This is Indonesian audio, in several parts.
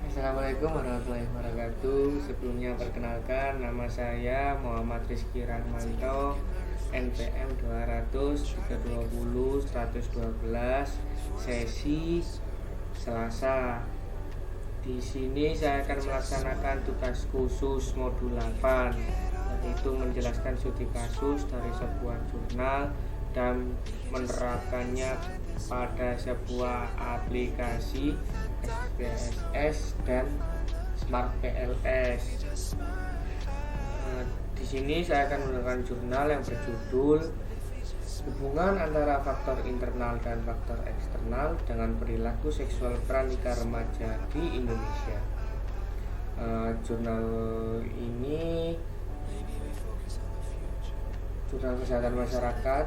Assalamualaikum warahmatullahi wabarakatuh. Sebelumnya perkenalkan, nama saya Muhammad Rizky Rahmanto, NPM 200 320 112, sesi Selasa. Di sini saya akan melaksanakan tugas khusus modul 8, yaitu menjelaskan studi kasus dari sebuah jurnal dan menerapkannya pada sebuah aplikasi SPSS dan Smart PLS. Di sini saya akan menggunakan jurnal yang berjudul Hubungan antara faktor internal dan faktor eksternal dengan perilaku seksual pranikah remaja di Indonesia. Jurnal ini Jurnal Kesehatan Masyarakat,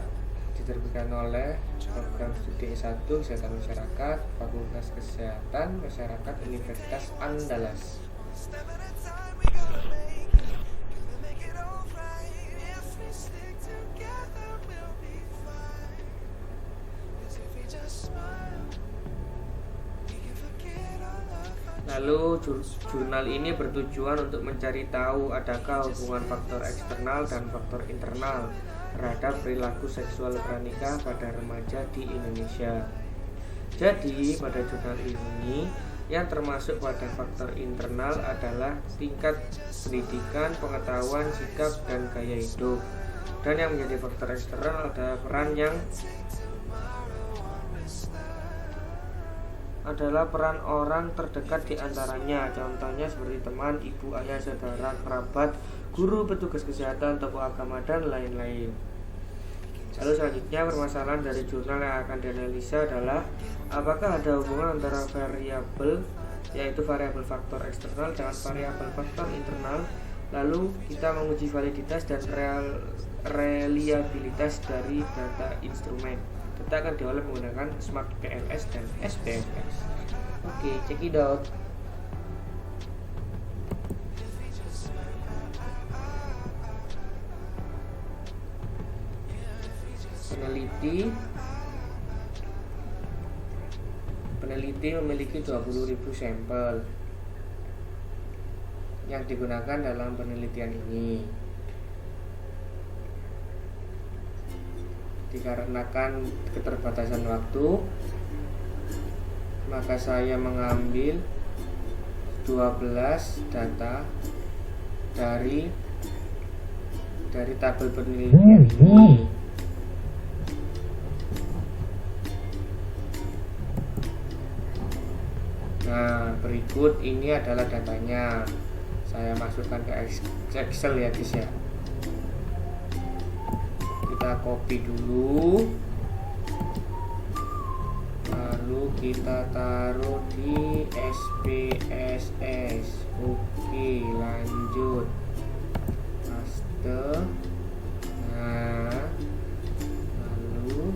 diterbitkan oleh Program Studi S1 Kesehatan Masyarakat, Fakultas Kesehatan Masyarakat Universitas Andalas. Lalu jurnal ini bertujuan untuk mencari tahu adakah hubungan faktor eksternal dan faktor internal terhadap perilaku seksual pranikah pada remaja di Indonesia. Jadi pada jurnal ini yang termasuk pada faktor internal adalah tingkat pendidikan, pengetahuan, sikap, dan gaya hidup. Dan yang menjadi faktor eksternal adalah peran orang terdekat di antaranya, contohnya seperti teman, ibu, ayah, saudara, kerabat, guru, petugas kesehatan, tokoh agama, dan lain-lain. Lalu selanjutnya permasalahan dari jurnal yang akan dianalisa adalah apakah ada hubungan antara variabel, yaitu variabel faktor eksternal, dengan variabel faktor internal. Lalu kita menguji validitas dan reliabilitas dari data instrumen. Kita akan diolah menggunakan Smart PLS dan SPSS. Oke, check it out. Peneliti memiliki 20.000 sampel yang digunakan dalam penelitian ini. Dikarenakan keterbatasan waktu, maka saya mengambil 12 data dari tabel penelitian ini. Nah, berikut ini adalah datanya. Saya masukkan ke Excel ya guys ya. Kita copy dulu, lalu kita taruh di SPSS. Oke, lanjut paste. Nah, lalu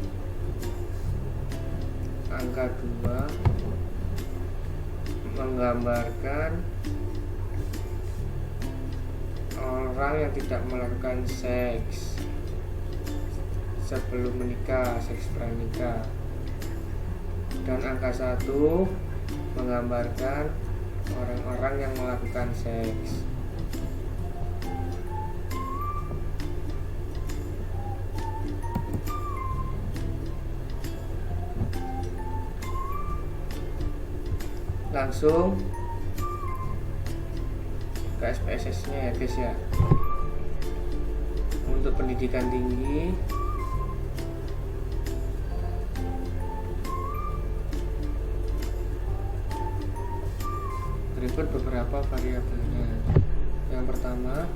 angka 2 menggambarkan orang yang tidak melakukan seks sebelum menikah, seks pranikah. Dan angka 1 menggambarkan orang-orang yang melakukan seks. Langsung ke SPSS nya ya guys ya. Untuk pendidikan tinggi berikut beberapa variabelnya. Yang pertama,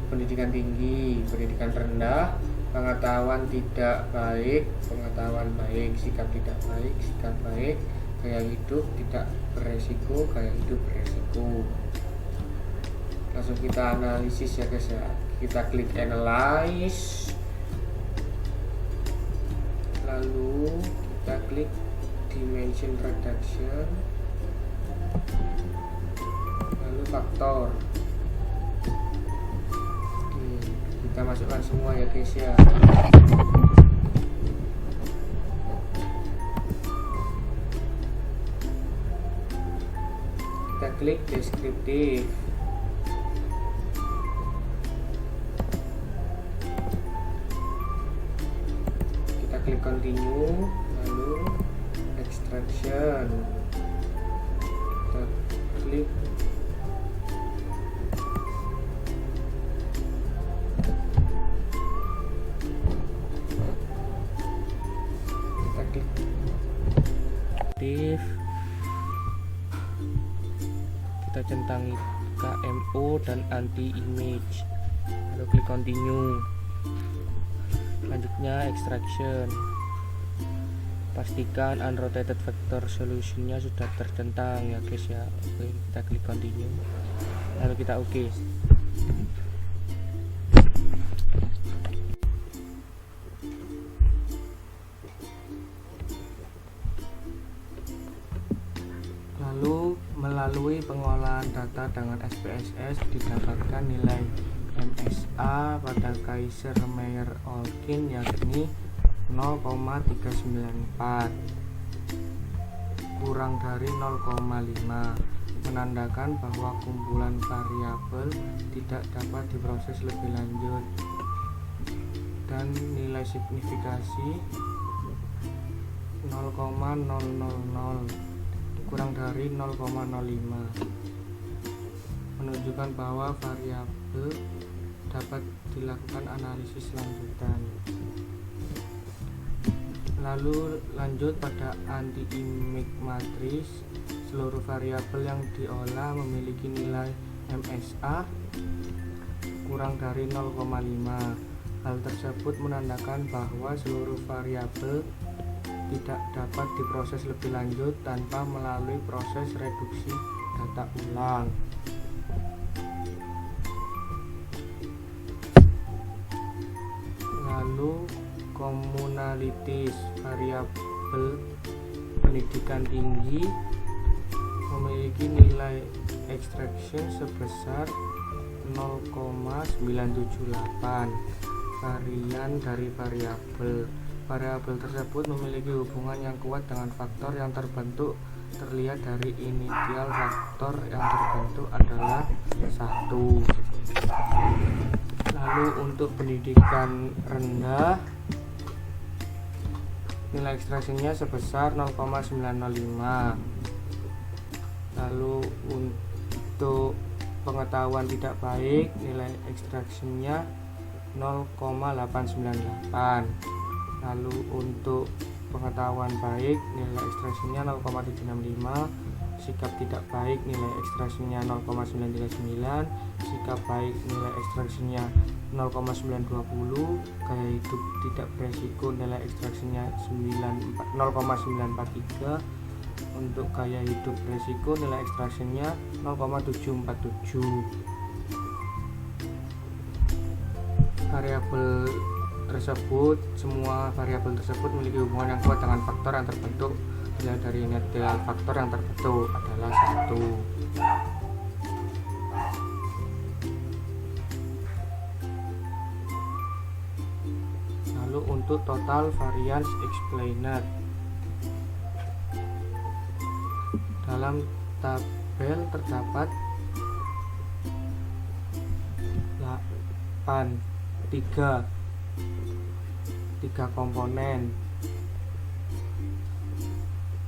pendidikan tinggi, pendidikan rendah, pengetahuan tidak baik, pengetahuan baik, sikap tidak baik, sikap baik, gaya hidup tidak beresiko, gaya hidup beresiko. Langsung kita analisis ya guys ya. Kita klik analyze, lalu kita klik dimension reduction, lalu faktor. Oke, kita masukkan semua ya guys ya. klik deskriptif. Kita klik continue, lalu extraction. Kita klik kita centangi KMO dan anti image, lalu klik continue. Selanjutnya extraction, pastikan unrotated vector solutionnya sudah tercentang ya guys ya. Oke, kita klik continue, lalu kita oke. Lalu melalui pengolahan data dengan SPSS didapatkan nilai MSA pada Kaiser Meyer Olkin yakni 0,394 kurang dari 0,5, menandakan bahwa kumpulan variabel tidak dapat diproses lebih lanjut, dan nilai signifikasi 0,000 kurang dari 0,05 menunjukkan bahwa variabel dapat dilakukan analisis lanjutan. Lalu lanjut pada anti-image matriz, seluruh variabel yang diolah memiliki nilai MSA kurang dari 0,5. Hal tersebut menandakan bahwa seluruh variabel tidak dapat diproses lebih lanjut tanpa melalui proses reduksi data ulang. Lalu komunalitis, variabel pendidikan tinggi memiliki nilai extraction sebesar 0,978 varian dari variabel. Variabel tersebut memiliki hubungan yang kuat dengan faktor yang terbentuk, terlihat dari inisial faktor yang terbentuk adalah 1. Lalu untuk pendidikan rendah, nilai ekstraksinya sebesar 0,905. Lalu untuk pengetahuan tidak baik, nilai ekstraksinya 0,898. Lalu untuk pengetahuan baik, nilai ekstraksinya 0,765. Sikap tidak baik, nilai ekstraksinya 0,939. Sikap baik, nilai ekstraksinya 0,920. Gaya hidup tidak beresiko, nilai ekstraksinya 0,943. Untuk gaya hidup beresiko, nilai ekstraksinya 0,747. Semua variabel tersebut memiliki hubungan yang kuat dengan faktor yang terbentuk, terlihat dari inisial faktor yang terbentuk adalah 1. Lalu untuk total variance explained, dalam tabel terdapat 3 komponen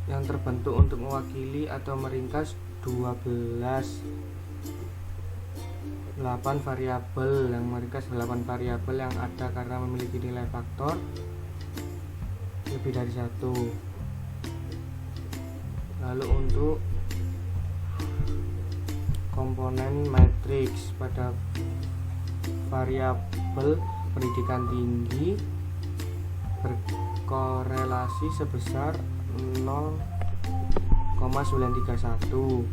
yang terbentuk untuk mewakili atau meringkas 8 variabel yang meringkas 8 variabel yang ada karena memiliki nilai faktor lebih dari 1. Lalu untuk komponen matriks pada variabel pendidikan tinggi berkorelasi sebesar 0,931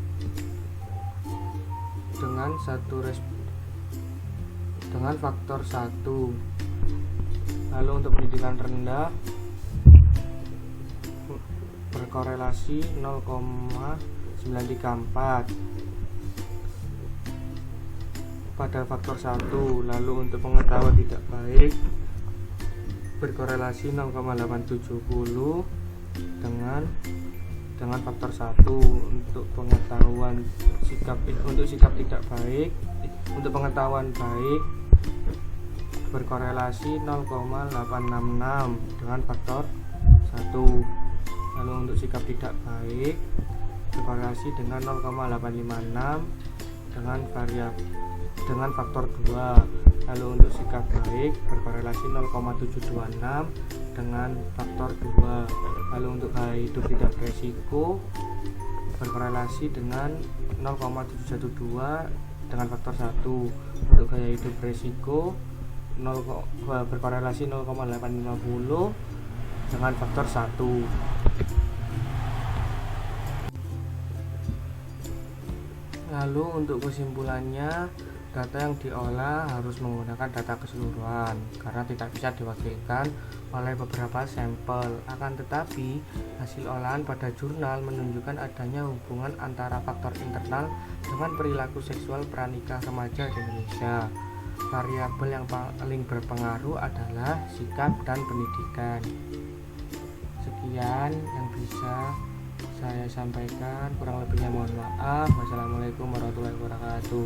dengan faktor 1. Lalu untuk pendidikan rendah berkorelasi 0,934 pada faktor 1. Lalu untuk pengetahuan tidak baik berkorelasi 0,870 dengan dengan faktor 1. Untuk pengetahuan sikap tidak baik, untuk pengetahuan baik berkorelasi 0,866 dengan faktor 1. Lalu untuk sikap tidak baik berkorelasi dengan 0,856 dengan faktor 2. Lalu untuk sikap baik berkorelasi 0,726 dengan faktor 2. Lalu untuk gaya hidup tidak beresiko berkorelasi dengan 0,712 dengan faktor 1. Untuk gaya hidup beresiko berkorelasi 0,850 dengan faktor 1. Lalu untuk kesimpulannya, data yang diolah harus menggunakan data keseluruhan karena tidak bisa diwakilkan oleh beberapa sampel. Akan tetapi, hasil olahan pada jurnal menunjukkan adanya hubungan antara faktor internal dengan perilaku seksual pranikah remaja di Indonesia. Variabel yang paling berpengaruh adalah sikap dan pendidikan. Sekian yang bisa saya sampaikan, kurang lebihnya mohon maaf. Wassalamualaikum warahmatullahi wabarakatuh.